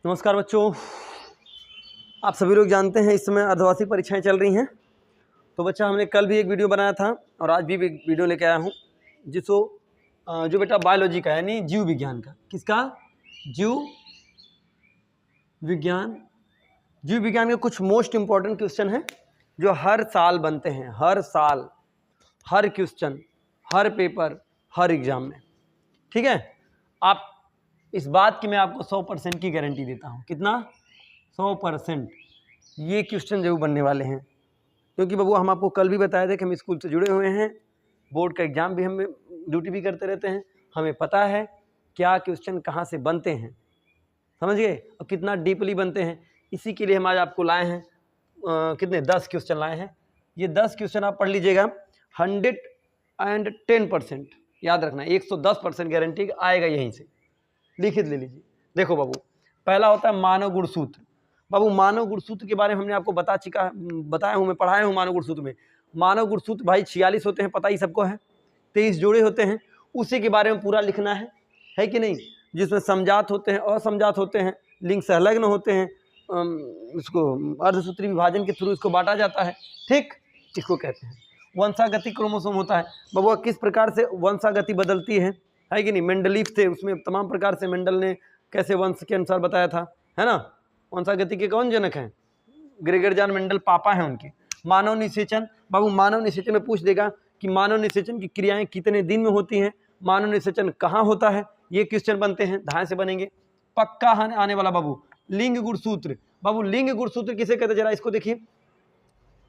नमस्कार बच्चों, आप सभी लोग जानते हैं इस समय अर्धवार्षिक परीक्षाएं चल रही हैं। तो बच्चा हमने कल भी एक वीडियो बनाया था और आज भी एक वीडियो लेके आया हूँ जो बेटा बायोलॉजी का यानी जीव विज्ञान का। किसका? जीव विज्ञान। जीव विज्ञान के कुछ मोस्ट इम्पॉर्टेंट क्वेश्चन हैं जो हर साल बनते हैं, हर साल, हर क्वेश्चन, हर पेपर, हर एग्जाम में। ठीक है, आप इस बात की मैं आपको 100% की गारंटी देता हूँ। कितना? 100% ये क्वेश्चन जरूर बनने वाले हैं, क्योंकि बाबू हम आपको कल भी बताए थे कि हम स्कूल से जुड़े हुए हैं, बोर्ड का एग्जाम भी हम ड्यूटी भी करते रहते हैं, हमें पता है क्या क्वेश्चन कहाँ से बनते हैं, समझ गए, और कितना डीपली बनते हैं। इसी के लिए हम आज आपको लाए हैं कितने 10 क्वेश्चन लाए हैं। ये 10 क्वेश्चन आप पढ़ लीजिएगा। 110% याद रखना, 110% गारंटी आएगा यहीं से, लिखित ले लीजिए। देखो बाबू, पहला होता है मानव गुणसूत्र। बाबू मानव गुणसूत्र के बारे में हमने आपको बताया हूँ, मैं पढ़ाया हूँ। मानव गुणसूत्र में मानव गुणसूत्र भाई 46 होते हैं, पता ही सबको है। 23 जोड़े होते हैं, उसी के बारे में पूरा लिखना है कि नहीं, जिसमें समजात होते हैं, असमजात होते हैं, लिंग संलग्न होते हैं, इसको अर्धसूत्री विभाजन के थ्रू इसको बांटा जाता है। ठीक, इसको कहते हैं वंशागति क्रोमोसोम होता है। बाबू किस प्रकार से वंशागति बदलती है कि नहीं, मेंडलीफ थे, उसमें तमाम प्रकार से मेंडल ने कैसे वंश के अनुसार बताया था, है ना। वंशागति के कौन जनक हैं? ग्रेगर जॉन मेंडल पापा हैं उनके। मानव निषेचन, बाबू मानव निषेचन में पूछ देगा कि मानव निषेचन की क्रियाएं कितने दिन में होती हैं, मानव निषेचन कहाँ होता है, ये क्वेश्चन बनते हैं, धाए से बनेंगे। पक्का आने वाला बाबू लिंग गुणसूत्र। बाबू लिंग गुणसूत्र किसे कहते हैं, जरा इसको देखिए।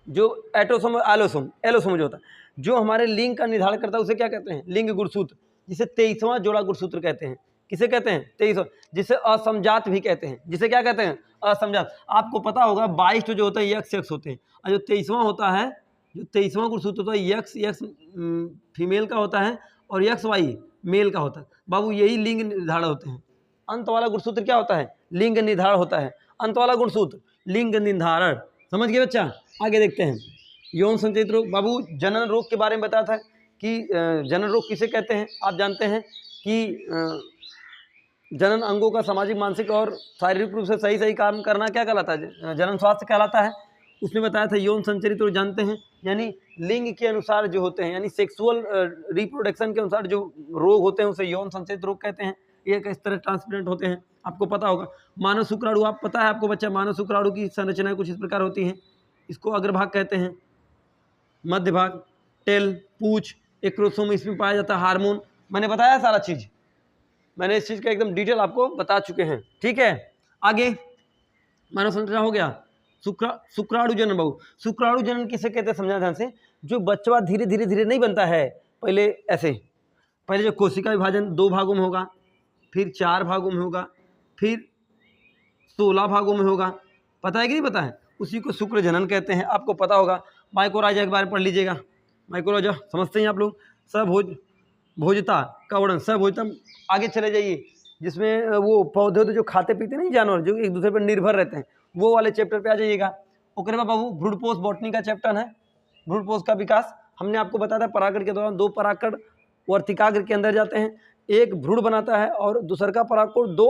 जो एटोसोम एलोसोम जो होता है, जो हमारे लिंग का निर्धारण करता है, उसे क्या कहते हैं? लिंग गुणसूत्र, जिसे 23वां जोड़ा गुणसूत्र कहते हैं। किसे कहते हैं? 23वां, जिसे असमजात भी कहते हैं। जिसे क्या कहते हैं? असमजात। आपको पता होगा 22 जो होता है यक्स होते हैं, और जो 23वां होता है, जो 23वां गुणसूत्र होता है यक्स फीमेल का होता है और यक्स वाई मेल का होता है। बाबू यही लिंग निर्धारण होते हैं। अंत वाला गुणसूत्र क्या होता है? लिंग निर्धारण होता है। अंत वाला गुणसूत्र लिंग निर्धारण। समझ गए बच्चा? आगे देखते हैं। यौन संचरित रोग। बाबू जनन रोग के बारे में बताया था कि जनन रोग किसे कहते हैं। आप जानते हैं कि जनन अंगों का सामाजिक, मानसिक और शारीरिक रूप से सही काम करना क्या कहलाता है? जनन स्वास्थ्य कहलाता है। उसमें बताया था यौन संचरित रोग, जानते हैं, यानी लिंग के अनुसार जो होते हैं, यानी सेक्सुअल रिप्रोडक्शन के अनुसार जो रोग होते हैं उसे यौन संचरित रोग कहते हैं। ये किस तरह ट्रांसप्लांट होते हैं आपको पता होगा। मानव शुक्राणु, आप पता है आपको बच्चा, मानव शुक्राणु की संरचना कुछ इस प्रकार होती है। इसको अग्रभाग कहते हैं, मध्य भाग, टेल, पूछ, एक्रोसोम, इसमें पाया जाता है हार्मोन। मैंने बताया सारा चीज, मैंने इस चीज का एकदम डिटेल आपको बता चुके हैं। ठीक है, आगे मानव संरचना हो गया। शुक्राणु जनन। बाबू शुक्राणु जनन किसे कहते हैं, समझा ध्यान से। जो बच्चा धीरे धीरे नहीं बनता है, पहले ऐसे, पहले जो कोशिका विभाजन 2 भागों में होगा, फिर 4 भागों में होगा, फिर 16 भागों में होगा। पता है कि नहीं पता है? उसी को शुक्र जनन कहते हैं। आपको पता होगा। माइकोराइजा के बारे में पढ़ लीजिएगा। माइकोराइजा समझते हैं आप लोग। भोजता का वर्णन, भोजता। आगे चले जाइए, जिसमें वो पौधे होते जो खाते पीते नहीं, जानवर जो एक दूसरे पर निर्भर रहते हैं, वो वाले चैप्टर पे आ जाइएगा। ओके बाबू भ्रूणपोष बॉटनी का चैप्टर है, भ्रूणपोष का विकास। हमने आपको बताया था परागण के दौरान 2 परागकण वर्तिकाग्र के अंदर जाते हैं, एक भ्रूण बनाता है और दूसरा का परागकण 2